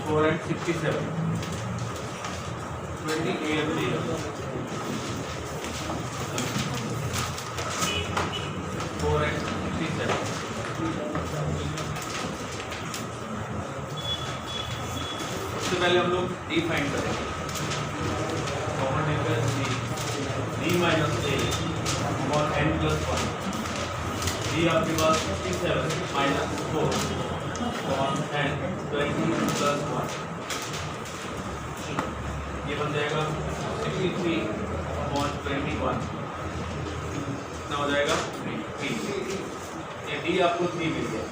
4 and 67. 20 AM देगा 4 and 67. सबसे पहले हम लोग डी फाइंड करेंगे. कॉमन डिफरेंस डी माइनस ए और n प्लस 1. डी आपके पास 67 माइनस 4 और n 20 प्लस 1. ये बन जाएगा 63 अपॉन 21. कितना हो जाएगा 3. ये डी आपको 3 मिल गया.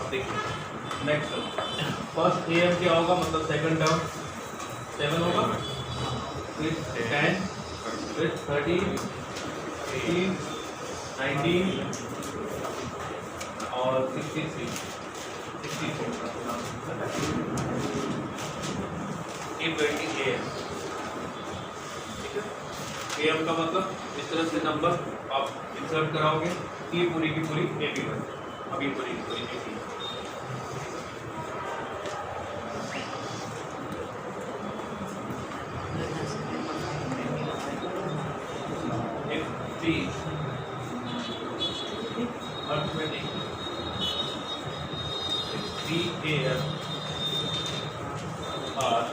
अब देखिए नेक्स्ट फर्स्ट एम क्या होगा, मतलब सेकंड टर्म 7 होगा, फिर 10, फिर 13, 18, 19 और 63. ये 20 AM. AM का मतलब इस तरह से नंबर आप इंसर्ट कराओगे कि पूरी की पूरी AB बन. अभी पूरी की पूरी AB. arithmetic 3 AM are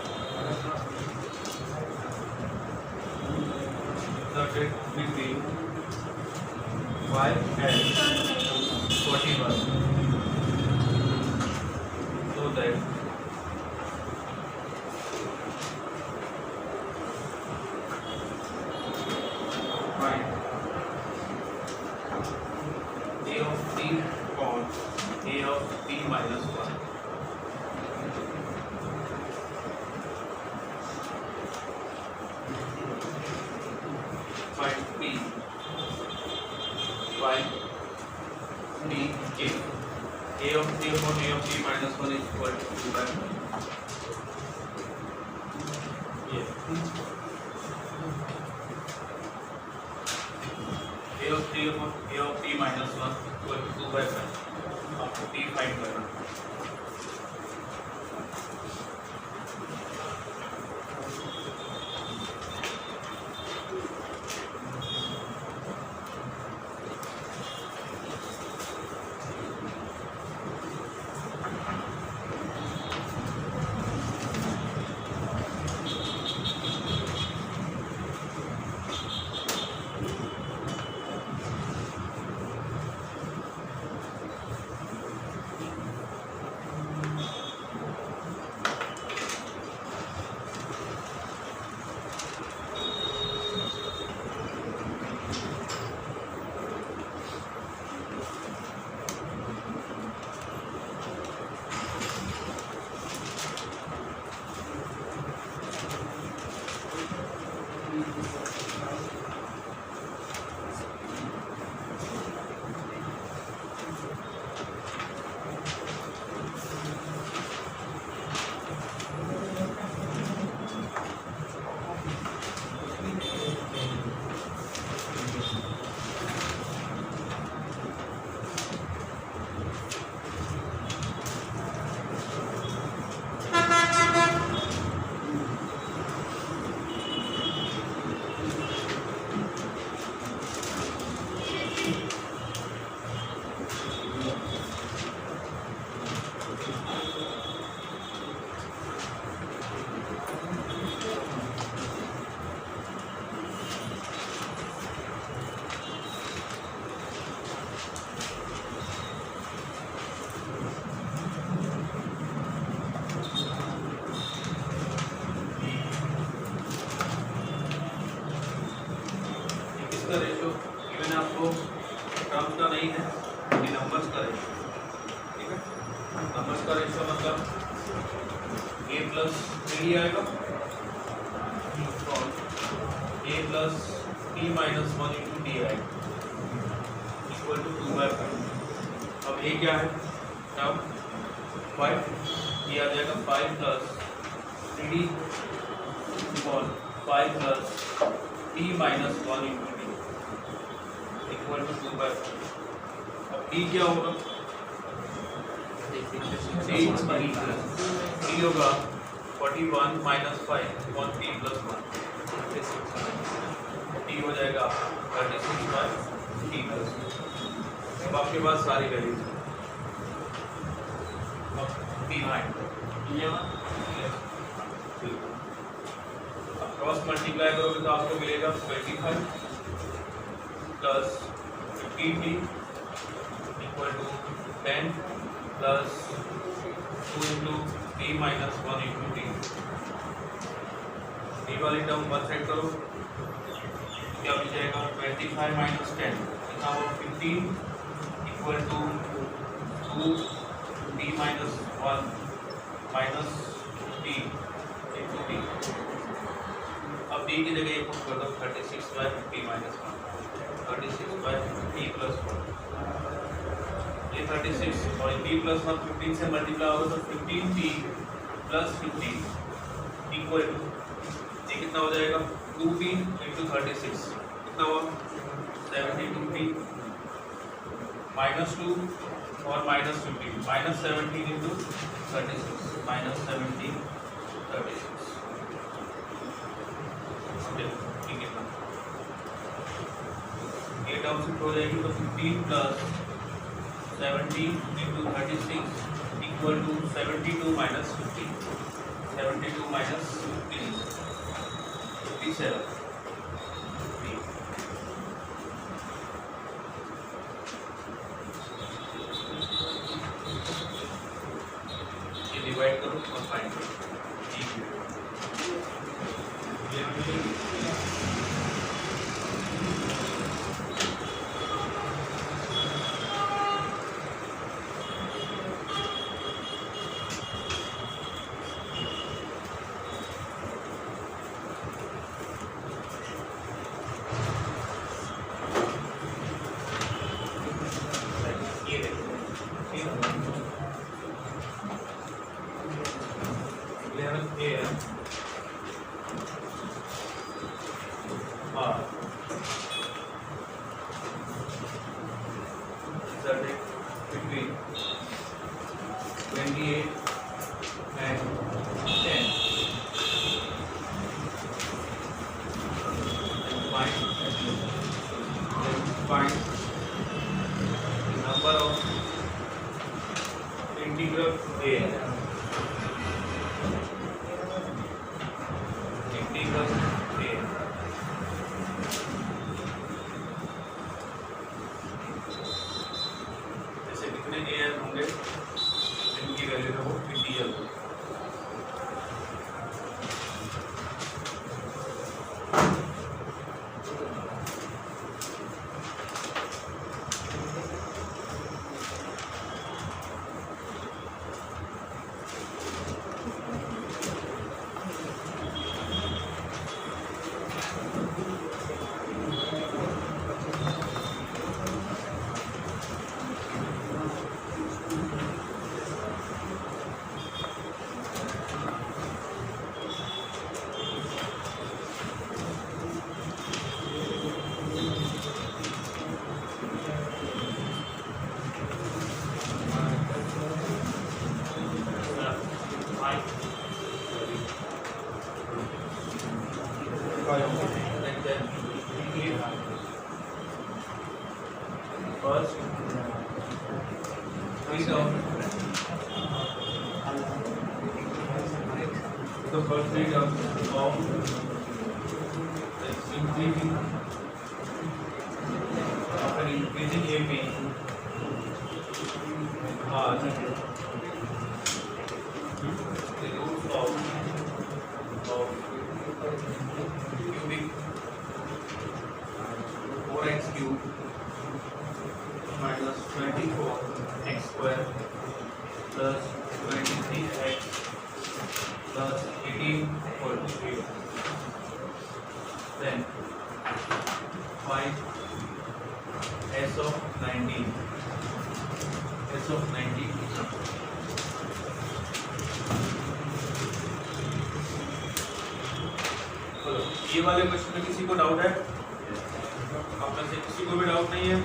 inserted between 5 and 41 so that find A of t upon A of t minus 1. Find P. Find D K. A of t upon A of t minus 1 is equal to 2 by 1. Yeah. A of t upon A of t minus 1 equal to 2 by 5. आपको t find करना. का ratio even आपको terms का नहीं है, ये numbers का ratio. ठीक है, नंबर्स का रेशो मतलब a प्लस 3 आएगा और a plus t minus 1 into D आएगा इक्वल टू 2/5. अब a क्या है, टर्म 5, ये आ जाएगा 5 प्लस 3d और 5 plus t minus 1 into D equal to 2/5. अब d क्या होगा, d होगा 41 minus 5 on p plus 1, t हो जाएगा 36 बाय t प्लस 1। अब आपके पास सारी वैल्यूज क्रॉस मल्टीप्लाई करोगे तो आपको मिलेगा 25 plus 15t equal to 10 plus 2 into t minus 1 into t। t वाली टर्म वन साइड करो, क्या मिल जाएगा 25 माइनस 10 कितना होगा 15 equal to 2 t minus 1 minus t into t। अब t की जगह ये पुट कर दो 36 by t minus 1, 36 by t plus 1। ये 36 और t प्लस 1 15 से मल्टीप्लाई होगा तो 15t प्लस 15 इक्वल टू ये कितना हो जाएगा 2t इंटू 36 कितना हुआ 72t माइनस 2 और माइनस 15 माइनस 17 इंटू 36 माइनस 17 36 ठीक है ना। ये टर्म शिफ्ट हो जाएगी तो 15 plus 17 into 36 equal to 72 minus 15 72 minus 15 57। ये डिवाइड करो और फाइंड करो। Between 28 and 10 find the number of integral a integral a जैसे कितने a होंगे इनकी वैल्यू है वो इंटीजर होगी। First, three terms. The first three terms of the increasing after increasing AP are the roots of cubic 4x cube minus 24x square plus 23x plus 18 equal to 8. Then find S of 19. S of 19. चलो ये वाले question में किसी को doubt है? आप में से किसी को भी डाउट नहीं है?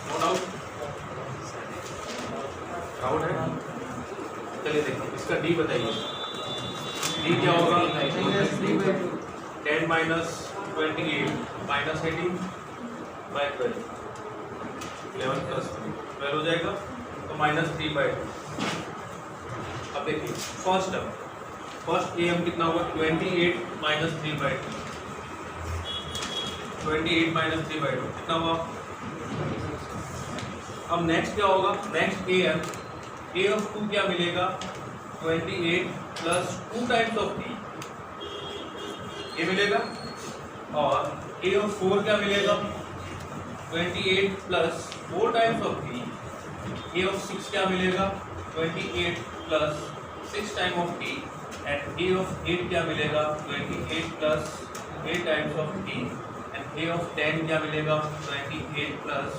No doubt? डाउट है? चलिए देखते हैं। इसका डी बताइए, डी क्या होगा? 10 माइनस 28 माइनस 18 बाई 12, 11 प्लस 12 हो जाएगा, तो -3/2। अब देखिए first term, first A M कितना होगा? 28 माइनस 3/2, 28 माइनस 3/2 कितना हुआ? अब नेक्स्ट क्या होगा? Next A M, A of 2 क्या मिलेगा? 28 प्लस 2 टाइम्स ऑफ टी, ये मिलेगा। और ए ऑफ 4 क्या मिलेगा? 28 plus 4 times of T. A of 6 क्या मिलेगा? 28 plus 6 time of T. And A of 8 क्या मिलेगा? 28 plus 8 times of T. And A of 10 क्या मिलेगा? 28 प्लस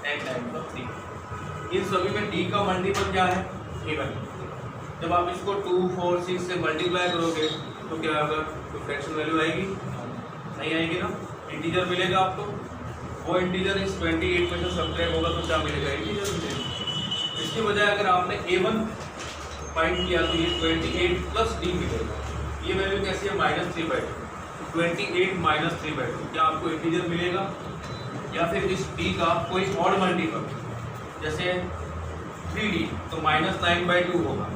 10 टाइम्स ऑफ टी। इन सभी में डी का मल्टीपल क्या है? इवन। जब आप इसको 2, 4, 6 से मल्टीप्लाई करोगे तो क्या होगा? तो फ्रैक्शन वैल्यू आएगी? नहीं आएगी ना, इंटीजर मिलेगा आपको। वो इंटीजर इस 28 में से सब्ट्रैक्ट होगा तो क्या मिलेगा? इंटीजर मिलेगा। इसकी बजाय अगर आपने A1 फाइंड किया तो ये 28 प्लस डी मिलेगा। ये वैल्यू कैसी है? -3/2, 28 माइनस 3/2। क्या आपको इंटीजर मिलेगा? या फिर इस डी का कोई ऑड मल्टीपल, जैसे 3D तो -9/2 होगा,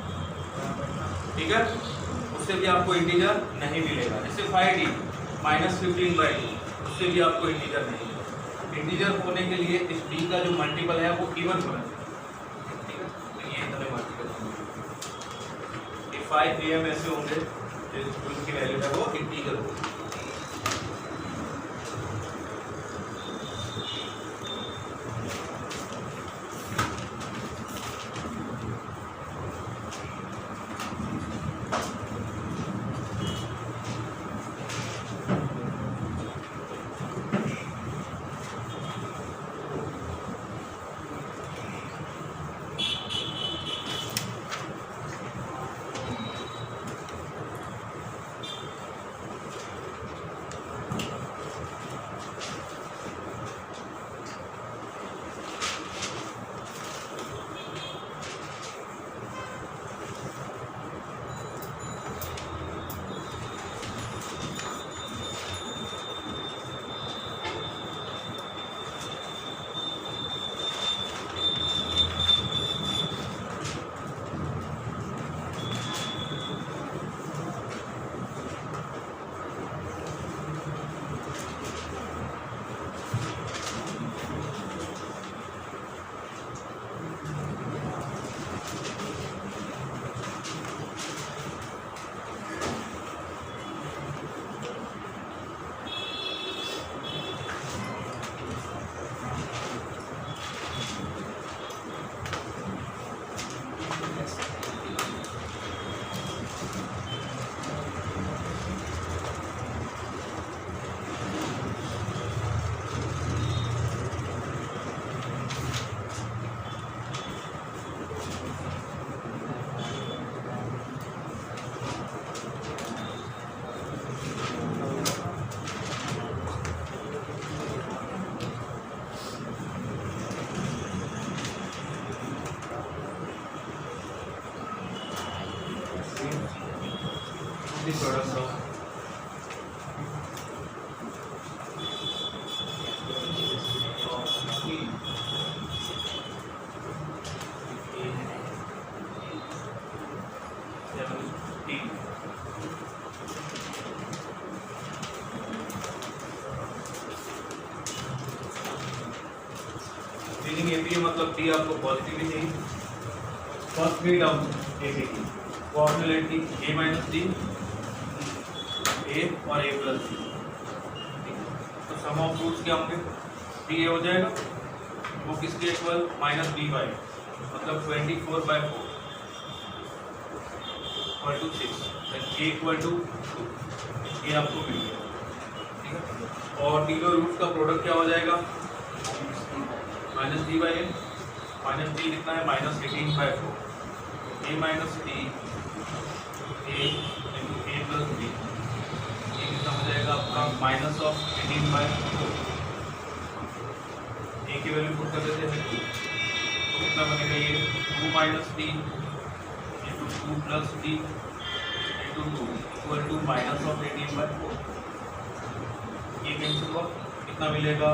ठीक है, उससे भी आपको इंटीजर नहीं मिलेगा। जैसे 5D -15/2, उससे भी आपको इंटीजर नहीं मिलेगा। इंटीजर होने के लिए इस डी का जो मल्टीपल है वो इवन होना चाहिए, ठीक है। तो ये इतने मल्टीपल 5 AM ऐसे होंगे जिनकी वैल्यू है वो इंटीजर होगी। the products of मतलब टी आपको पॉजिटिव ही चाहिए। फर्स्ट थ्री टर्म ए की वो आपने लेट की ए माइनस डी, ए और ए प्लस डी। तो सम ऑफ रूट्स क्या होंगे? डी ए हो जाएगा, वो किसके इक्वल? माइनस डी बाई, मतलब 24/4 equal to 6, A equal to 2, ये आपको मिल गया, ठीक है। और तीनों रूट्स का प्रोडक्ट क्या हो जाएगा? Minus D by A, minus D कितना है? -18/4, A minus D A into A plus D, ये कितना हो जाएगा आपका? -18/4। ए की वैल्यू पुट कर देते हैं 2, तो कितना बनेगा? ये 2 minus D into 2 plus D into 2 equal to minus of 18/4। ये कैंसिल हुआ, कितना मिलेगा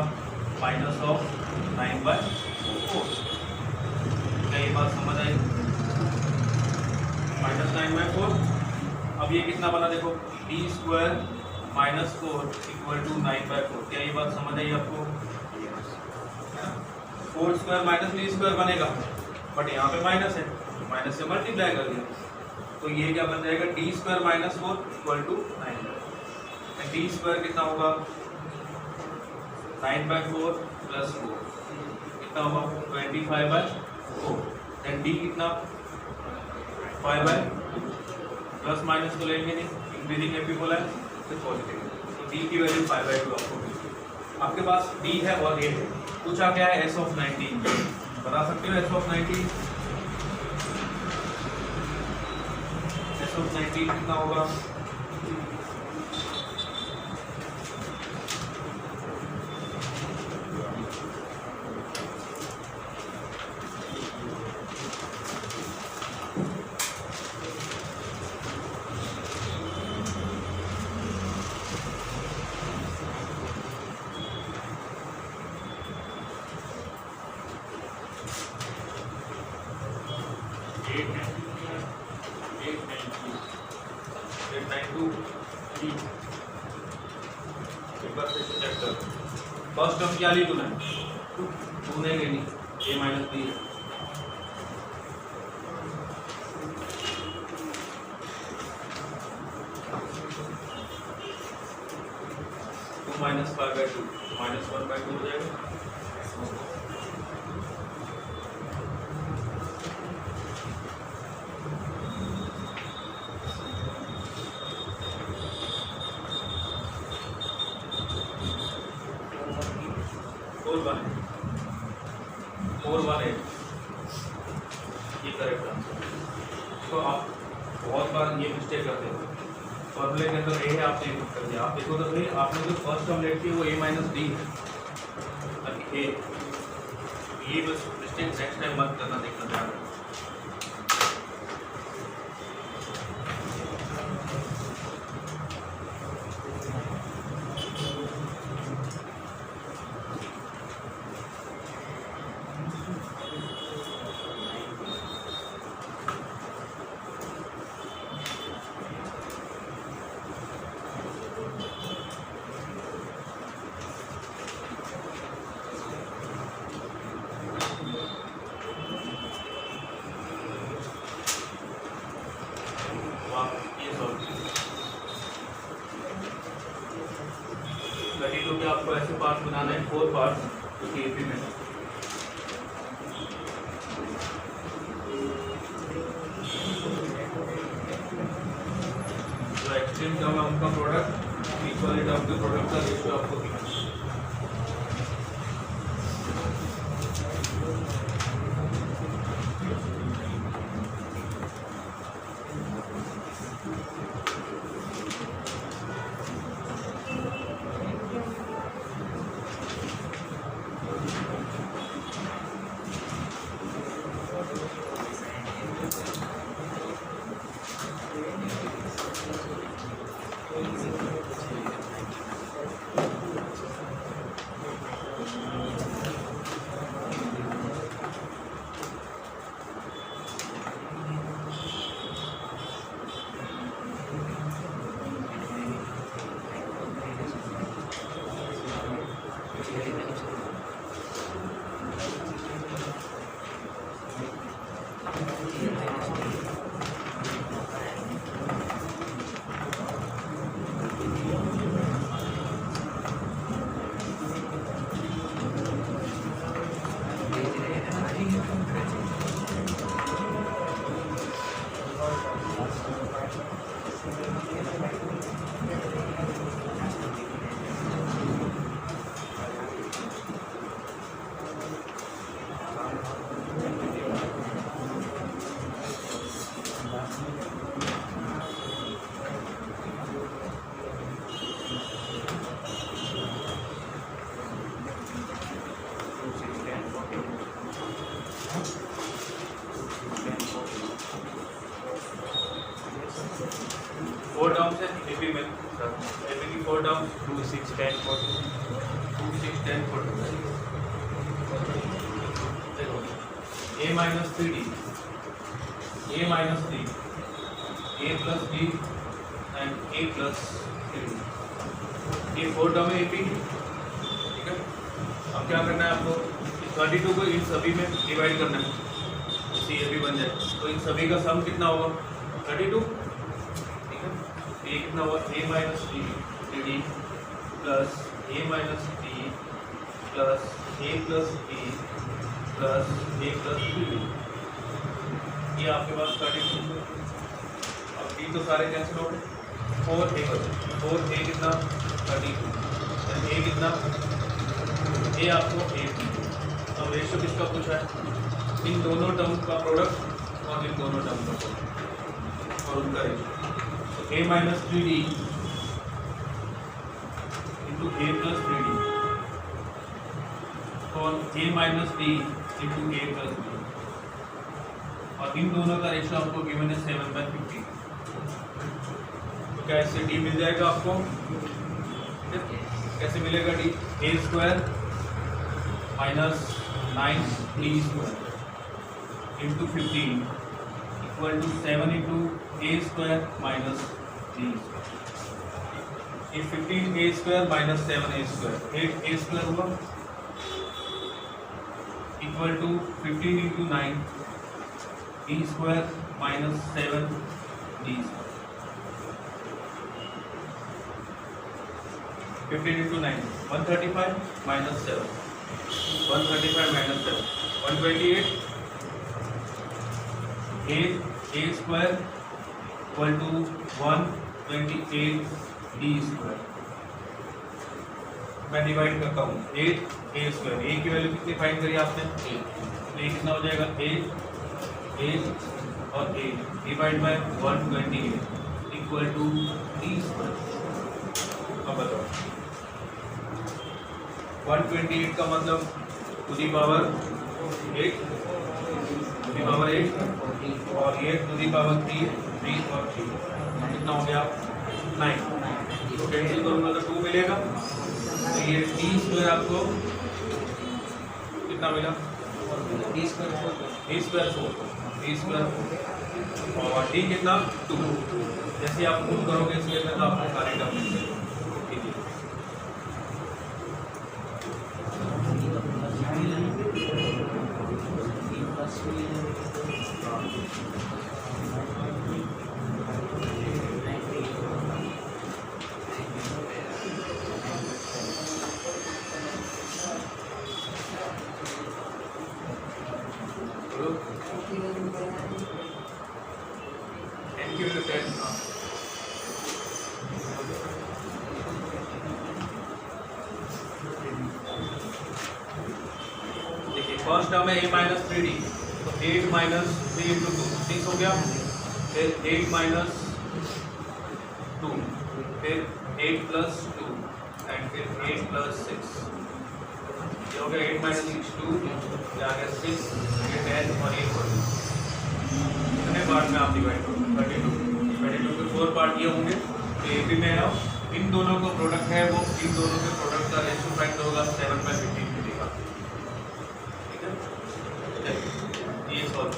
माइनस ऑफ 9/4। क्या ये बात समझ आई? माइनस 9/4। अब ये कितना बना देखो, D square minus 4 equal to 9/4। क्या ये बात समझ आई आपको? 4 स्क्वायर माइनस डी स्क्वायर बनेगा, बट यहाँ पे माइनस है, माइनस से मल्टीप्लाई कर दिया, तो ये क्या बन जाएगा D square minus 4 equal to 9। D square कितना होगा 9/4 प्लस 4 कितना होगा 25/4। एंड डी कितना 5/2। प्लस माइनस तो लेंगे नहीं, इंक्रीजिंग एपिपोल है तो पॉजिटिव, तो डी की वैल्यू 5/2 आपको मिलती है। आपके पास डी है और ए है, पूछा क्या है एस ऑफ 19। बता सकते हो एस ऑफ 19? एस ऑफ 19 कितना होगा? फर्स्ट टर्म क्या ली तूने? टू नहीं लेनी, ए माइनस बी है। टू माइनस 5/2 माइनस 1/2 हो जाएगा। फोर वन है ये करेक्ट आंसर। तो आप बहुत बार ये मिस्टेक करते हो, फॉर्मूले के अंदर ए है आपने पुट कर दिया। आप देखो तो भाई आपने जो फर्स्ट टर्म लेट की वो ए माइनस डी है, ए। ये बस मिस्टेक नेक्स्ट टाइम मत करना, देखना ध्यान रखना। आपको ऐसे पार्ट बनाना है 4 पार्ट, जो कि एपी में जो एक्सट्रीम टर्म है उनका product, equality of the product का रेशियो आपको दिखाना है। एपी में एपी की 4 टर्म 2 6 10 14 2 6 10 14 देखो a minus 3d a minus 3 a plus d and a plus 3d ये 4 टर्म है एपी की, ठीक है। अब क्या करना है आपको, 32 को इन सभी में डिवाइड करना है, इससे ये भी बन जाए। तो इन सभी का सम कितना होगा 32, ठीक है। ये कितना हुआ a minus D plus a minus D plus a plus D plus a plus D, ये आपके पास 32। अब d तो सारे कैंसिल हो गए, 4a कितना 32, a कितना a आपको 8। अब रेशियो किसका पूछा है, इन दोनों टर्म का प्रोडक्ट और इन दोनों टर्म का प्रोडक्ट और उनका रेशियो। तो a minus 3d into a plus 3d और a minus d into a plus d, और इन दोनों का रेशियो आपको गिवन है 7/50। तो क्या इससे d मिल जाएगा आपको, कैसे मिलेगा d, a square minus 9d square into 15 equal to 7 into a square minus d square. ये 15a square minus 7a square 8a square हुआ equal to 15 into 9 d square minus 7d square. 15 into 9 135 minus 7 135 minus 7 128 a square equal to 128 D square. मैं divide करता हूँ 8 a square, a की value कितनी find करी आपने 8, तो ये कितना हो जाएगा 8 और 8 divide by 128 equal to D square. अब बताओ 128 का मतलब टू दी पावर 8 और ये टू दी पावर 3 और 3 कितना हो गया 9। तो कैंसिल करूँगा तो 2 मिलेगा, तो ये डी स्क्वायर आपको कितना मिला डी स्क्वायर 4 और डी कितना 2। जैसे आप मूव करोगे इसलिए मैं तो आपको सारे टर्म मिल जाएगा। फर्स्ट टर्म है a माइनस 3d, तो 8 माइनस 3 इंटू 2 6 हो गया, फिर 8 माइनस 2, फिर 8 प्लस 2 एंड फिर 8 प्लस 6, ये हो गया 8 माइनस 6 2, ये आ गया 6, ये 10 और 1 4। कितने पार्ट में आप डिवाइड करोगे 32 के 4 पार्ट ये होंगे। तो ए पी में है इन दोनों का प्रोडक्ट है, वो इन दोनों के प्रोडक्ट का रेशियो फाइंड होगा 7/15 मिलेगा, ठीक है। ये सॉल्व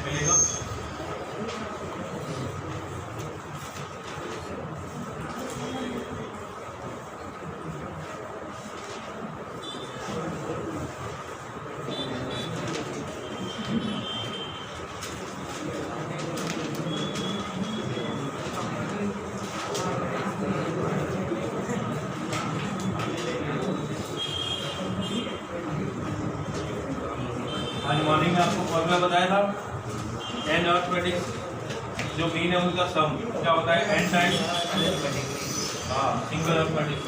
मिलेगा। आज मॉर्निंग में आपको फॉर्मूला बताया था एन अर्थमेटिक जो मीन है उनका सम क्या होता है एन टाइम्स हाँ सिंगल अर्थमेटिक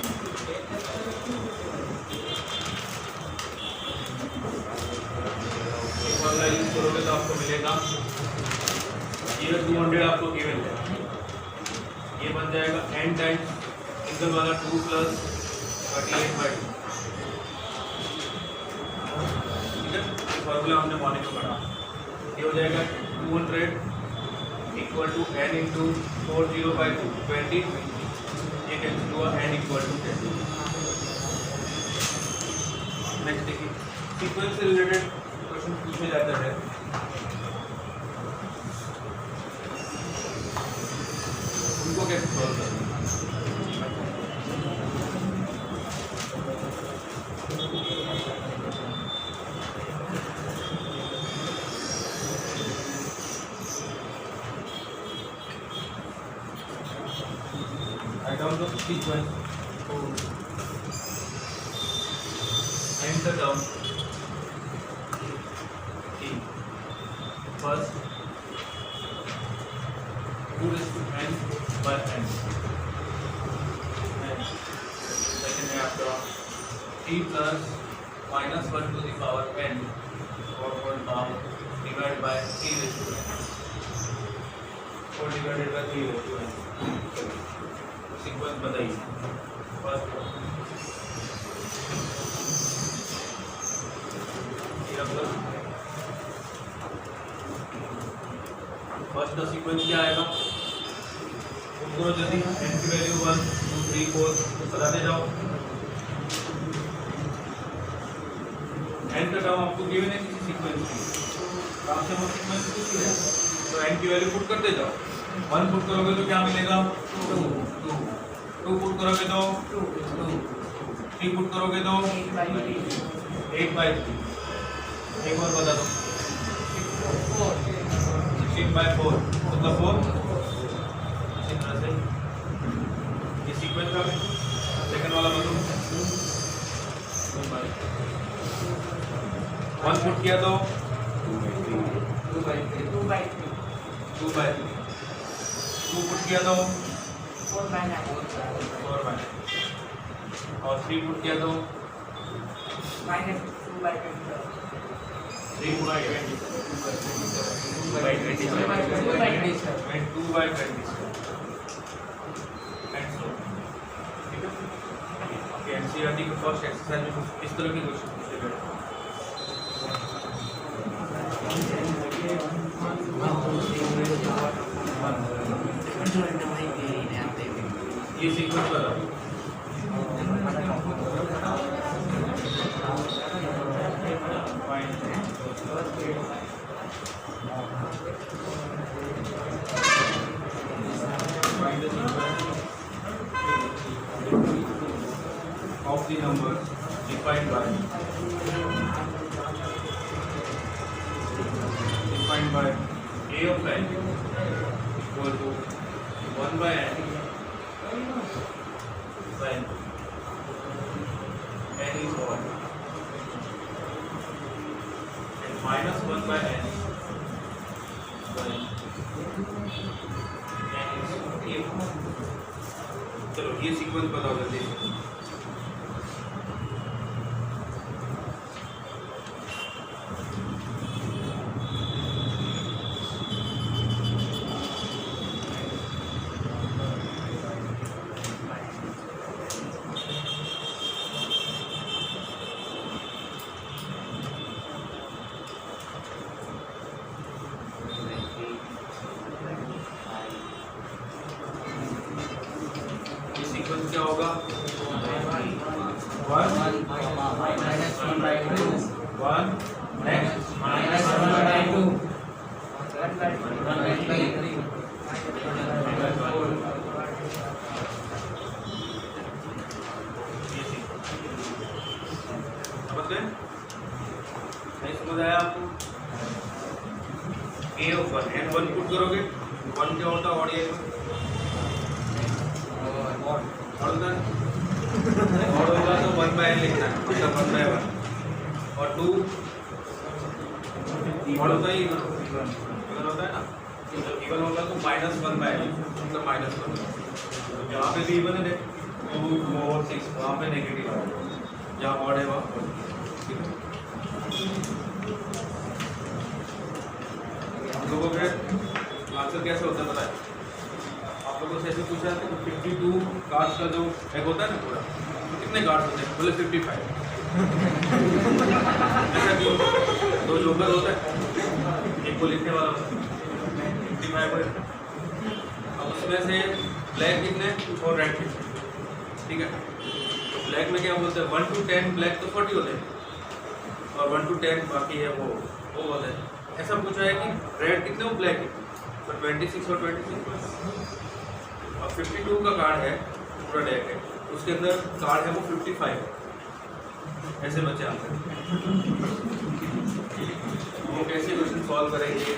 फॉर्मूला यूज करोगे तो आपको मिलेगा ये 200 आपको गिवन है ये बन जाएगा एन टाइम्स सिंगल वाला 2 प्लस 38/2 ठीक है फॉर्मूला हमने मॉर्निंग में पढ़ा ये हो जाएगा 200 इक्वल टू एन इंटू 40/2 20 ये कैंसिल हुआ एन इक्वल टू 10 नेक्स्ट देखिए सीक्वेंस से रिलेटेड क्वेश्चन पूछे जाता है उनको कैसे सॉल्व करना terms of sequence and the term T first 2 raised to n by n and second है आपका T plus minus 1 to the power n or 1 power divided by T raised to n or divided by 3 raised to n sequence बताइए first का sequence क्या आएगा उनको जल्दी n की value 1 2 3 4 बताते जाओ n का टर्म आपको गिवन है किसी सीक्वेंस की काम से हम सीक्वेंस पूछ रहे हैं तो n की वैल्यू पुट करते जाओ 1 पुट करोगे तो क्या मिलेगा 2 पुट करोगे तो 3 पुट करोगे तो 8/3 एक और बता दो 16/4 मतलब 4 इसी तरह से ये सीक्वेंस का सेकंड वाला बताओ 1 पुट किया तो 2/3 2 पुट किया तो 4/9 और 3 पुट किया तो -2/20 ठीक है एनसीईआरटी के फर्स्ट एक्सरसाइज में इस तरह के क्वेश्चन पूछे गए ये सीक्वेंस बताओ of the numbers defined by a of n equal to 1 by n when n is odd and minus 1 by n when n is even. चलो ये सीक्वेंस बताओ जल्दी क्या होगा 1 next -1/2 समझ आया आपको a of 1 n 1 पुट करोगे 1 क्या होता है ऑडियंस और होगा तो 1/n लिखना है मतलब 1/1 और 2 और होता है इवन होता है ना, जब इवन होगा तो -1 बाय मतलब -1 जहाँ पे भी इवन है 2 4 6 वहाँ पे नेगेटिव आएगा, जहाँ ऑड है वहाँ हम लोगों के आंसर कैसे होता है पता है? आप लोगों से ऐसे पूछा है कि 52 कार्ड्स का जो एक होता है ना पूरा, तो कितने कार्ड्स होते हैं? बोले 55। ऐसा क्यों? 2 जोकर होता है, एक को लिखने वाला होता है, 55 पर। अब उसमें से ब्लैक कितने और रेड कितने? ठीक है, तो ब्लैक में क्या बोलते हैं 1 to 10 ब्लैक तो 40 होते हैं और 1 to 10 बाकी है वो होते हैं। ऐसा पूछा है कि रेड कितने और ब्लैक कितने, तो 26 और 26। और 52 का कार्ड है पूरा डेक है, उसके अंदर कार्ड है वो 55। ऐसे बच्चे आंसर वो कैसे क्वेश्चन सॉल्व करेंगे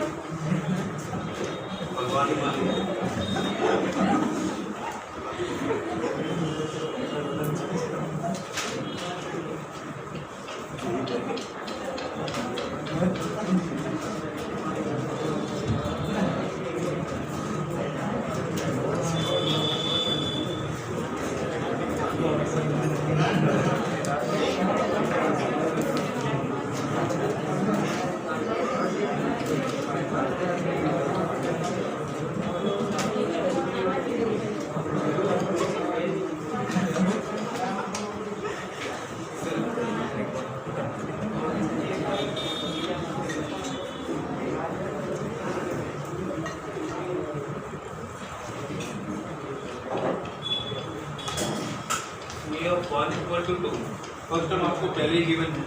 भगवान ही मालिक। One equal to 2 first term आपको पहले ही गिवन है,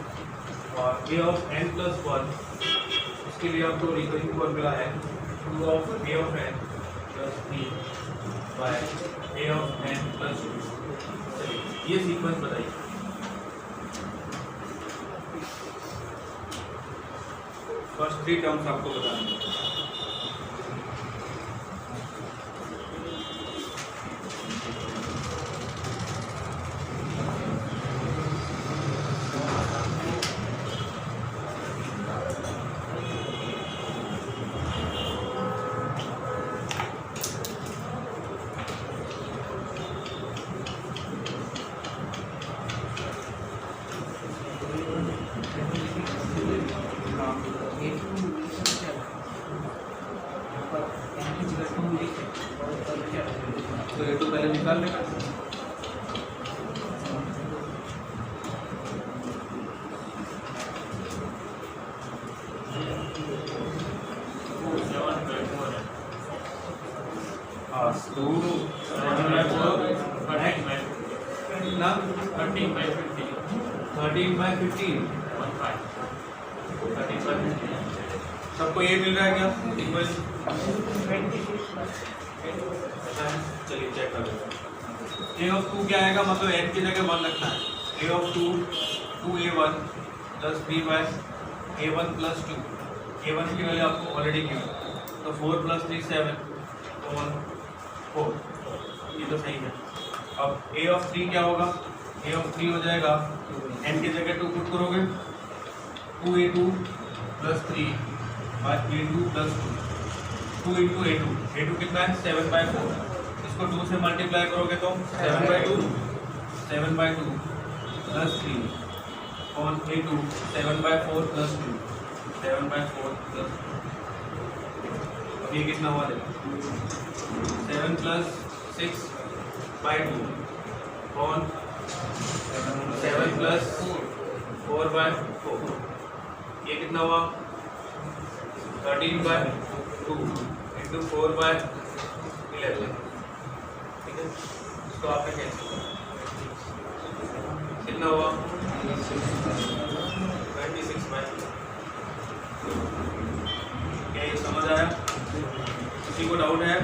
और ए ऑफ n प्लस 1 इसके लिए आपको रिकरिंग फॉर्मूला है 2 of A of n plus 3 by A of n plus 2। चलिए ये सीक्वेंस बताइए। फर्स्ट 3 टर्म्स आपको बताने हैं। तो ये तो पहले निकाल लेगा। हाँ 2 सबको ये मिल रहा है क्या इक्वल? चलिए चेक कर लेते हैं। ए ऑफ 2 क्या आएगा, मतलब n की जगह 1 रखना है। A of 2 2a1 plus b by a1 plus 2। a1 की वैल्यू आपको ऑलरेडी की तो 4 प्लस 3 7 तो 1 4, ये तो सही है। अब ए ऑफ 3 क्या होगा? ए ऑफ 3 हो जाएगा n की जगह 2 पुट करोगे 2a2 plus 3 bye a2 plus 2 into a2 कितना है 7/4। इसको 2 से मल्टीप्लाई करोगे तो 7/2 plus 3 on a2 7/4 plus 2 7/4 plus, ये कितना हुआ देखो 7 प्लस 6/2 ऑन 7 प्लस 4/4, ये कितना हुआ 13/2 इंटू 4/11। ठीक है, इसको आपने कैंसिल किया कितना हुआ 26/2। क्या ये समझ आया? किसी को डाउट है?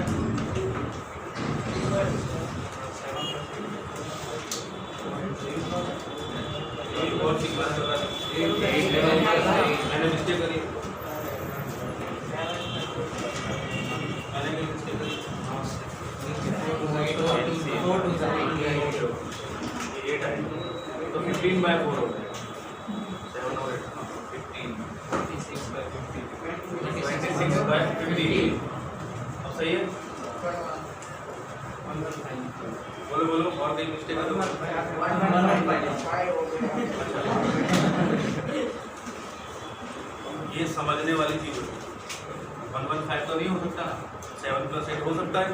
और सीक्वेंस होता है मैंने मिस्टेक करी, तो 15/4 हो गया 7 और 8 15 56/15 बोलो बोलो, और कहीं मिस्टेक है तो ये समझने वाली चीज है। 115 तो नहीं हो सकता, 7 + 8 हो सकता है,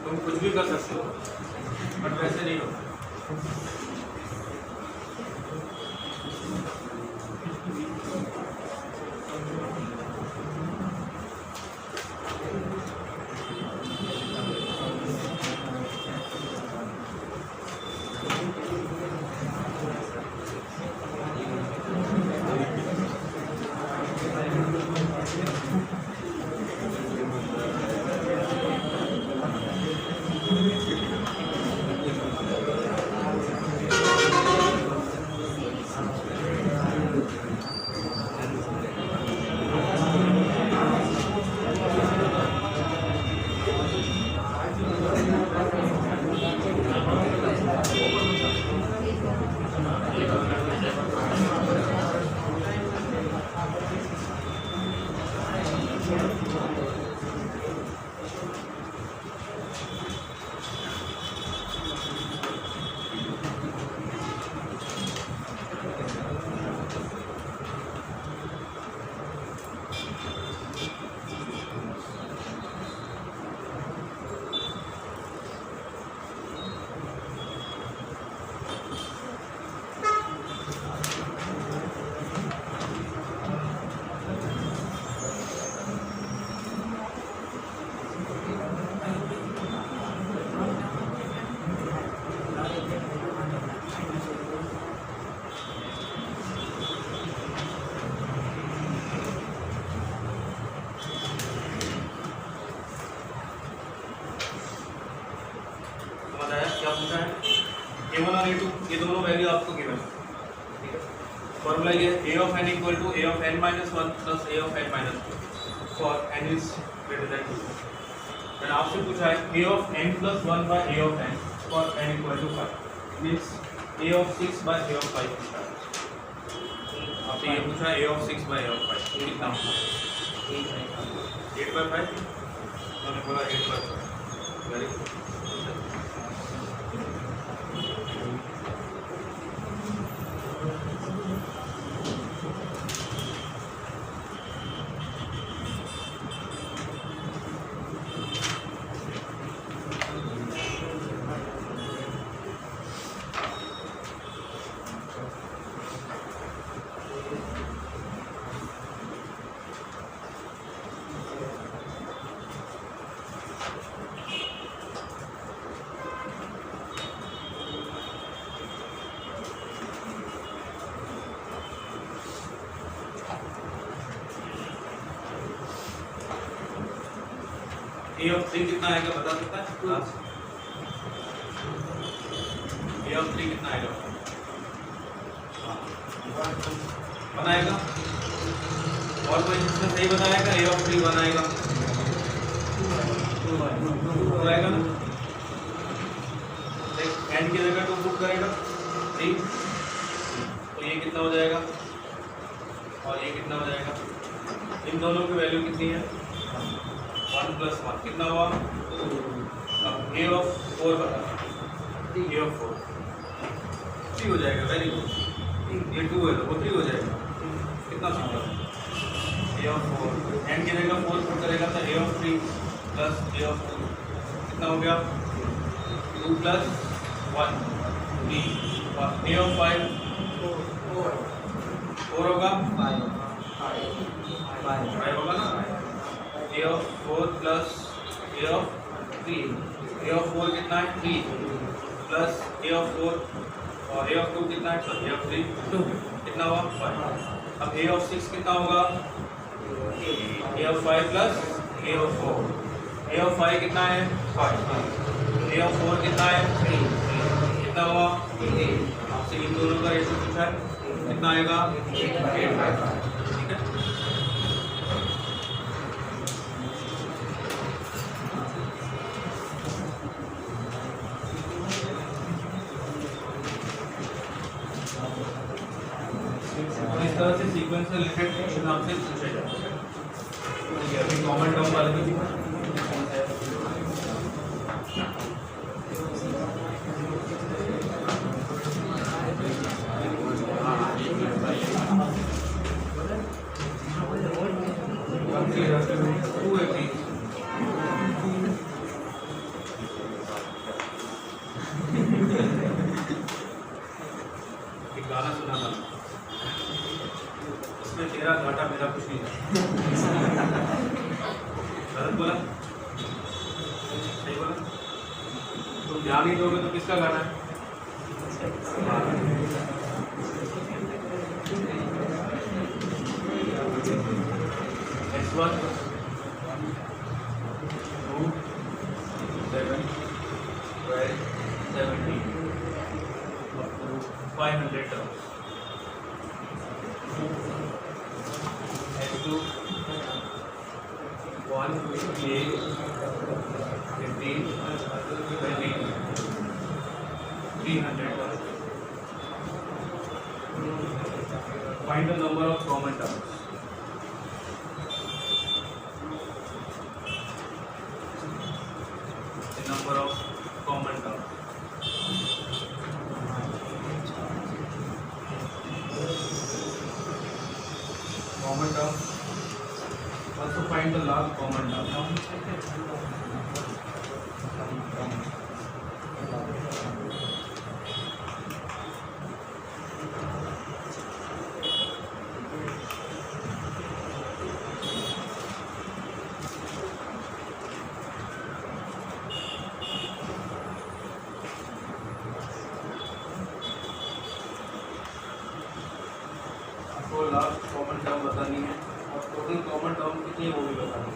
तुम कुछ भी कर सकते हो, बट वैसे नहीं होता। क्या पूछा है? A1 और A2 ये दोनों वैल्यू आपको गिवन है, ठीक है। फॉर्मूला ये A of n = A of n - 1 + A of n - 2 for n is greater than 2। Then आपसे पूछा है A of n + 1 by A of n for n = 5 means A of 6 by A of 5 पूछा है। आपसे ये पूछा है A of 6 by A of 5 कितना होगा? 8/5। मैंने बोला 8/5। Very good. A of 3 कितना आएगा बता सकता है क्लास? A of 3 कितना आएगा बनाएगा? और कोई इसमें सही बताएगा? A of 3 बनाएगा 2 आएगा ना? n की जगह 2 पुट करेगा 3, तो ये कितना हो जाएगा और ये कितना हो जाएगा? इन दोनों की वैल्यू कितनी है? 1 + 1 कितना हुआ? अब A of 4 बता। A of 4 3 हो जाएगा। Very good. ये 2 है तो वो 3 हो जाएगा। कितना सिंपल। A of 4 n की जगह 4 पुट करेगा तो A of 3 + A of 2 कितना हो गया? 2 + 1 3 और A of 5 4 होगा 5 होगा ना? A of 4 plus A of 3 A of 4 कितना है? 3 plus A of 4 और A of 2 कितना है? A of 3 2 कितना हुआ? 5। अब A of 6 कितना होगा? A of 5 plus A of 4 A of 5 कितना है? 5 A of 4 कितना है? 3 कितना हुआ? 8। आपसे इन दोनों का रेशो पूछा है कितना आएगा? 8/5। ठीक है। इस तरह से सीक्वेंस से रिलेटेड क्वेश्चन आपसे पूछे जाते हैं। अभी कॉमन टर्म वाले भी घाटा मेरा कुछ नहीं है। गलत बोला? सही बोला? तुम ध्यान नहीं दोगे तो किसका घाटा है? x1 2 7 12 17 500 terms. x2 1 8 15 20 300 terms. Find the number of common terms. The number of common terms. Common term. Also find the last common term. आपको लास्ट कॉमन टर्म बतानी है और टोटल कॉमन टर्म कितनी है वो भी बतानी है।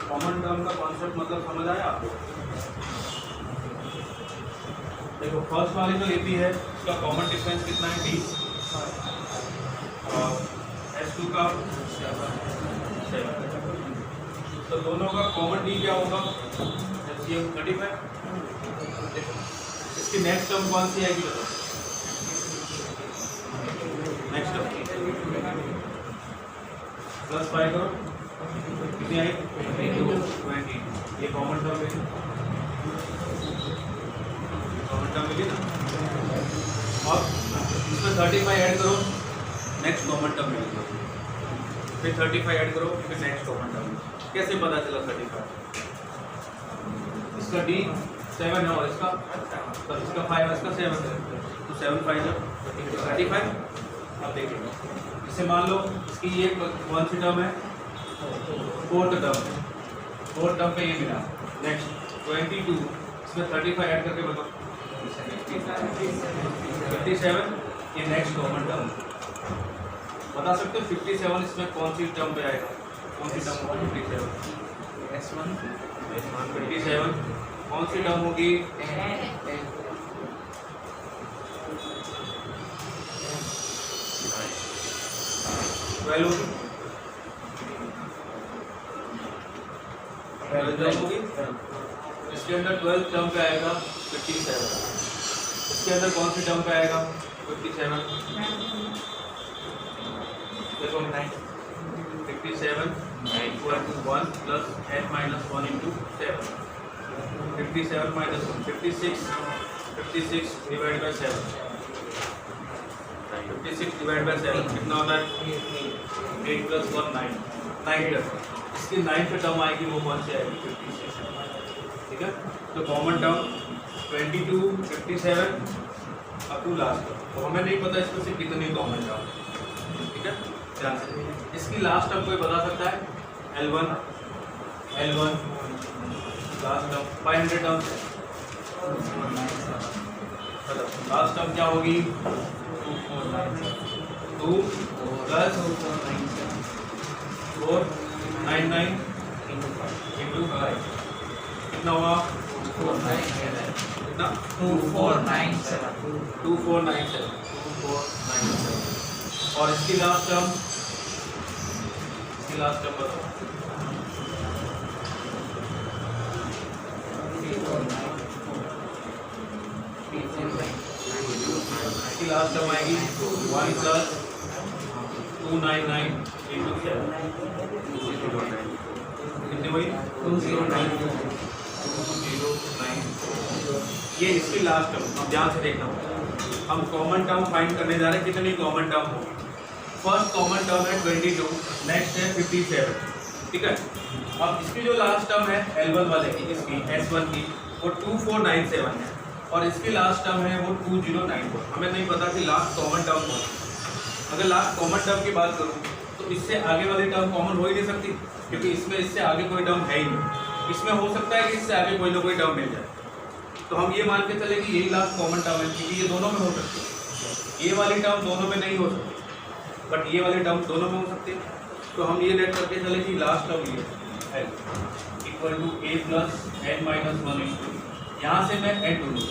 कॉमन टर्म का कॉन्सेप्ट मतलब समझ आया आपको? देखो फर्स्ट वाली जो एपी है उसका कॉमन डिफरेंस कितना है? 20 और S2 का 7। तो दोनों का कॉमन डी क्या होगा? LCM 35। इसकी नेक्स्ट टर्म कौन सी आएगी बताओ? नेक्स्ट टर्म प्लस 5 करो कितनी आई? 20। ये कॉमन टर्म है, कॉमन टर्म मिली ना। और इसमें 35 ऐड करो, नेक्स्ट कॉमन टर्म मिलेगा। फिर 35 ऐड करो, फिर नेक्स्ट कॉमन टर्म। कैसे पता चला 35? इसका डी 7 है और इसका 5 है, इसका 7 है, तो 7 5 है 35। अब देखिए इससे मान लो इसकी ये कौन सी टर्म है? फोर्थ टर्म पे ये मिला। नेक्स्ट 22 इसमें 35 ऐड करके बताओ 57। ये नेक्स्ट कॉमन टर्म बता सकते हो? 57 इसमें कौन सी टर्म पे आएगा? कौन सी टर्म होगी? 57 S1 57 कौन सी टर्म होगी? 12 होगी। 12 टर्म होगी। इसके अंदर 12 टर्म पे आएगा 57। इसके अंदर कौन सी टर्म पे आएगा? 57 देखो 57 1 plus n minus 1 into 7। 57 minus 1 56 divide by 7। 56 divide by 7 कितना होता है? 8 प्लस 1 9 टर्म। इसकी 9 पे टर्म आएगी, वो कौन सी आएगी? 56। ठीक है, तो common term 22 57 up to last. तो हमें नहीं पता इसमें से कितनी कॉमन टर्म। ठीक है, ध्यान से इसकी लास्ट टर्म कोई बता सकता है? L1 लास्ट टर्म 500 टर्म है। लास्ट टर्म क्या होगी? 2 प्लस 499 इंटू 5 कितना हुआ? 2497। और इसकी लास्ट टर्म बताओ। इसकी लास्ट टर्म आएगी 1 प्लस 299 इंटू 7। कितनी हुई 2094। ये इसकी लास्ट टर्म। अब ध्यान से देखना, हम कॉमन टर्म फाइंड करने जा रहे हैं, कितनी कॉमन टर्म हो। फर्स्ट कॉमन टर्म है 22, नेक्स्ट है 57, ठीक है। अब इसकी जो लास्ट टर्म है L1 वाले की, इसकी S1 की, वो 2497 है और इसकी लास्ट टर्म है वो 2094। हमें नहीं पता कि लास्ट कॉमन टर्म कौन है। अगर लास्ट कॉमन टर्म की बात करूँ तो इससे आगे वाली टर्म कॉमन हो ही नहीं सकती, क्योंकि इसमें इससे आगे कोई टर्म है ही नहीं। इसमें हो सकता है कि इससे आगे कोई ना कोई टर्म मिल जाए, तो हम ये मान के चले कि यही लास्ट कॉमन टर्म है, क्योंकि ये दोनों में हो सकती है। ये वाली टर्म दोनों में नहीं हो सकती, बट ये वाली टर्म दोनों में हो सकती है। तो हम ये लेट करके चले कि लास्ट टर्म ये L equal to A plus n minus 1 into, यहाँ से मैं n ढूंढूँ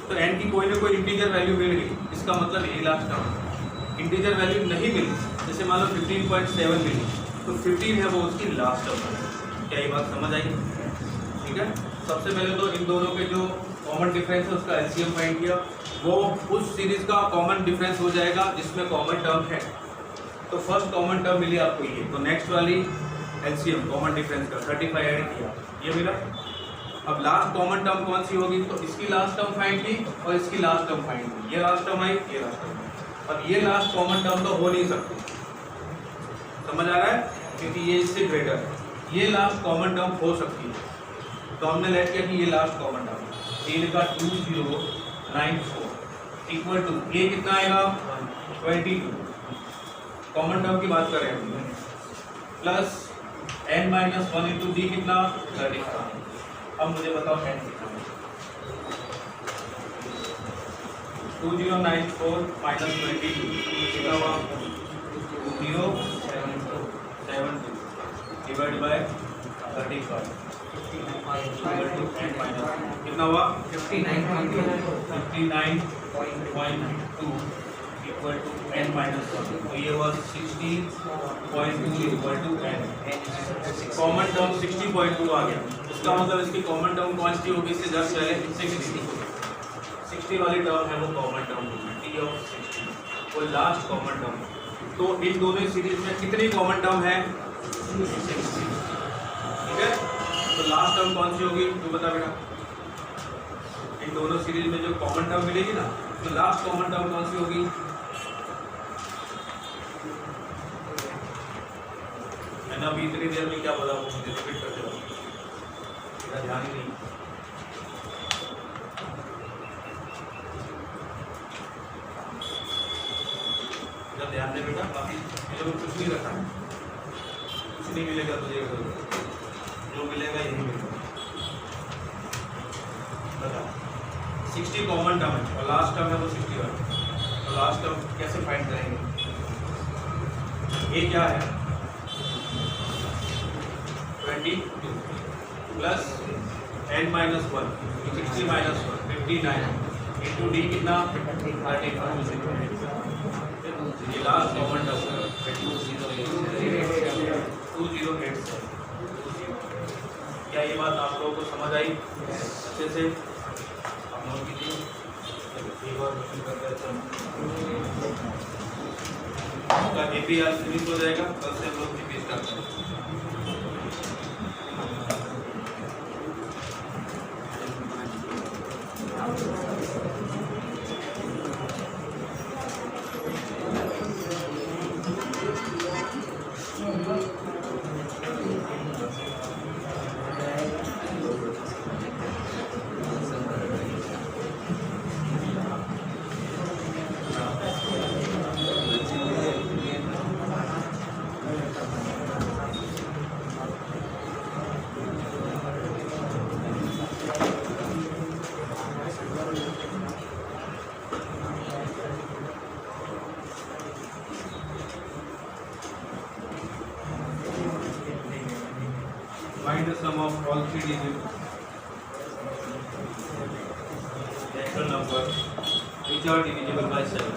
तो n की कोई ना कोई इंटीजर वैल्यू मिल गई, इसका मतलब यही लास्ट टर्म। इंटीजर वैल्यू नहीं मिली, जैसे मान लो 15.7 मिली, तो 15 है वो उसकी लास्ट टर्म है। क्या ये बात समझ आई? ठीक है। सबसे पहले तो इन दोनों के जो कॉमन डिफरेंस है उसका एलसीएम फाइंड किया, वो उस सीरीज का कॉमन डिफरेंस हो जाएगा जिसमें कॉमन टर्म है। तो फर्स्ट कॉमन टर्म मिली आपको ये, तो नेक्स्ट वाली एलसीएम कॉमन डिफरेंस का 35 ऐड किया, ये मिला। अब लास्ट कॉमन टर्म कौन सी होगी, तो इसकी लास्ट टर्म फाइंड की और इसकी लास्ट टर्म फाइंड की। ये लास्ट टर्म आई, ये लास्ट टर्म। अब ये लास्ट कॉमन टर्म तो हो नहीं सकती, समझ आ रहा है, क्योंकि ये इससे ग्रेटर है। ये लास्ट कॉमन टर्म हो सकती है, तो हमने लेट किया कि ये लास्ट कॉमन टर्म ये लिखा 2094 इक्वल टू ये कितना आएगा 22, कॉमन टर्म की बात कर रहे हैं, plus n minus 1 into D कितना 35। अब मुझे बताओ n कितना, 2094 माइनस 22 कितना हुआ 2072 डिवाइड बाय 35 कितना हुआ 59.2 इक्वल टू n माइनस 1, तो ये हुआ 60.2 equal to n। Common term 60.2 आ गया, इसका मतलब इसकी कॉमन टर्म कौन सी होगी, इससे जस्ट पहले इससे 60 वाली टर्म है वो कॉमन टर्म होगी, t ऑफ 60 वो लास्ट कॉमन टर्म। तो इन दोनों सीरीज में कितनी कॉमन टर्म है 60, ठीक है। तो लास्ट टर्म कौन सी होगी तू बता बेटा, इन दोनों सीरीज में जो कॉमन टर्म मिलेगी ना, तो लास्ट कॉमन टर्म कौन सी होगी, मैंने अभी इतनी देर में क्या बोला वो मुझे रिपीट करते रहो, मेरा ध्यान ही नहीं। ध्यान दे बेटा, बाकी मुझे कुछ नहीं रखा है, कुछ नहीं मिलेगा तुझे, जो मिलेगा यही मिलेगा। बताओ 60 कॉमन टर्म है और लास्ट टर्म है वो 61, तो लास्ट टर्म कैसे फाइंड करेंगे, ये क्या है 22 plus n minus 1 60 minus 1 59 into D कितना 35, ये लास्ट कॉमन टर्म है 2087। क्या ये बात आप लोगों को समझ आई अच्छे से? आप नोट कीजिए, एक बार क्वेश्चन करते हैं आपका एपी आज फिनिश हो जाएगा, कल से हम लोग जीपी स्टार्ट करेंगे। Find the sum of all three digits natural number which are divisible by 7.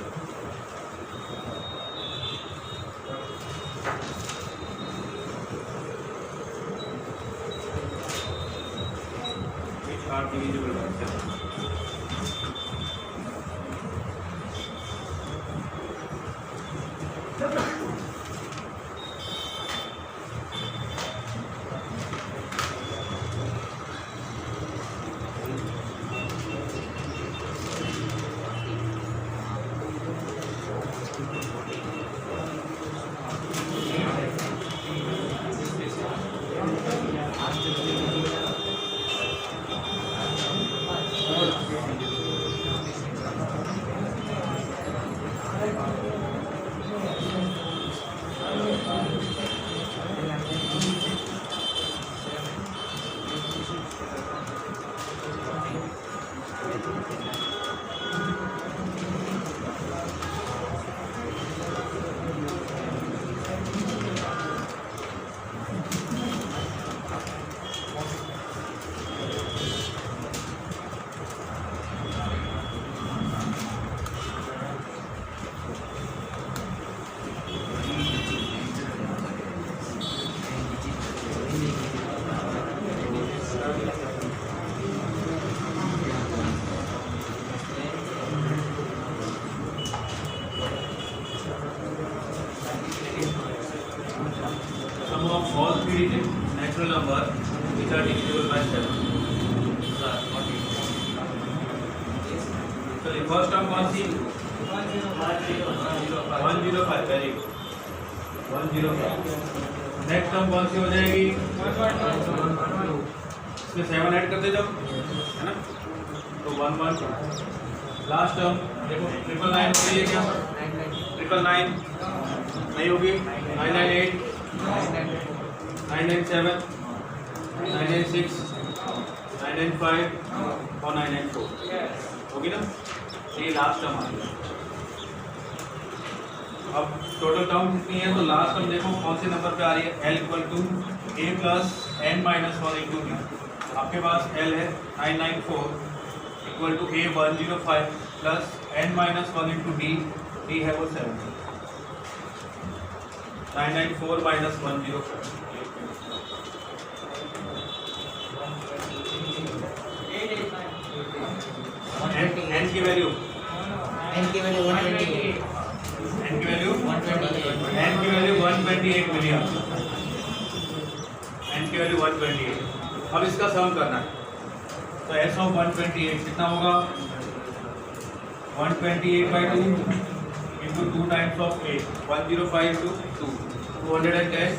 Which are divisible by 7. Sum of all three natural numbers which are divisible by 7. So the first term कौन सी? 105. Very good. 105. Next term कौन सी हो जाएगी? इसमें 7 add करते जाओ, है ना? तो 112. लास्ट टर्म देखो 999 हो रही है क्या? 999 नहीं होगी. 998, 997, 996, 995 और 994 होगी ना? ये लास्ट टर्म आ गया. अब टोटल टर्म कितनी है? तो लास्ट टर्म देखो कौन से नंबर पे आ रही है? L equal to A plus n minus 1 into D. आपके पास L है 994 equal to A 105 plus n minus 1 into D. D है वो 7. 994 माइनस 105. n की वैल्यू 128. n की वैल्यू 128 मिली आपको. n की वैल्यू 128. अब इसका सम करना है. तो s ऑफ 128 कितना होगा? 128/2 into 2 times of 8. 105 to 2 210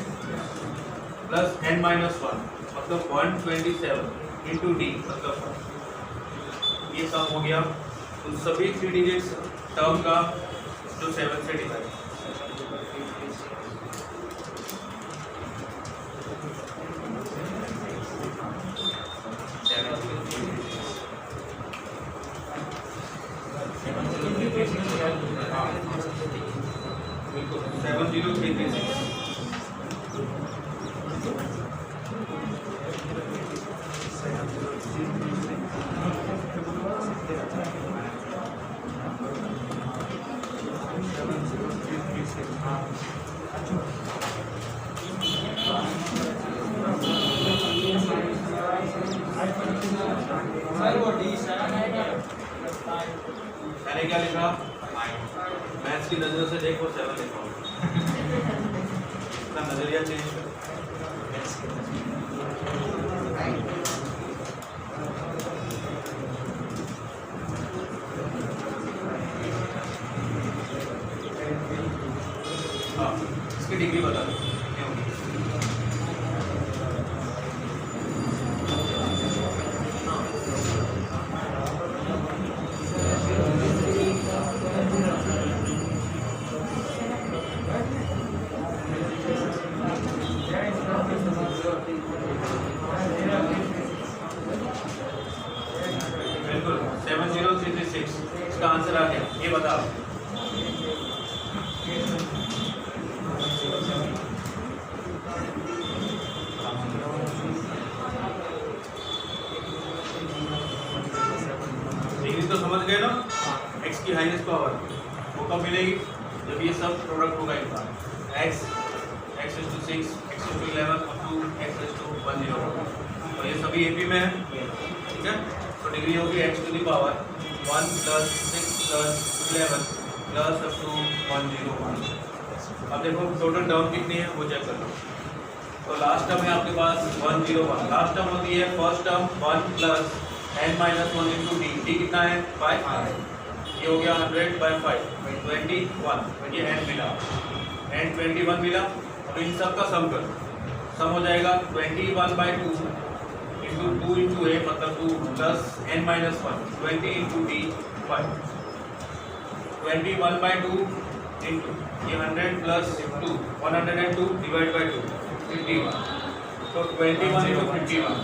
plus n minus 1 मतलब 127 इंटू डी मतलब 1. ये सम हो गया. तो सभी 3 डिजिट्स टर्म का जो 7 से डिवाइड. बिल्कुल 70336. मैंने क्या लिखा? मैथ्स की नजर से देखो 7 लिखा. इसका नजरिया चेंज कर. हाँ, इसकी डिग्री बता दो. बिल्कुल 70336 इसका आंसर आ गया. ये बताओ. डिग्री तो समझ गए ना? x की हाईएस्ट पावर वो कब मिलेगी? जब ये सब प्रोडक्ट होगा इनका. x 6 x 11 up to x 101. और ये सभी एपी में है. ठीक है. तो डिग्री होगी x to the power 1 plus 6 plus 11 plus up to 101. अब देखो टोटल टर्म कितनी है वो चेक कर लो. तो लास्ट टर्म है आपके पास 101. लास्ट टर्म होती है first term 1 plus n minus 1 into D. D कितना है? 5. ये हो गया 100/5 21. ये n मिला. n 21 मिला. तो इन सब का सम करो. सम हो जाएगा 21/2 इंटू 2 इंटू a मतलब 2 plus n minus 1 20 into d 5. 21/2 into ये 100 प्लस 2 102 डिवाइड बाय 2 51 तो 21 इंटू 51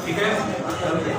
ठीक है।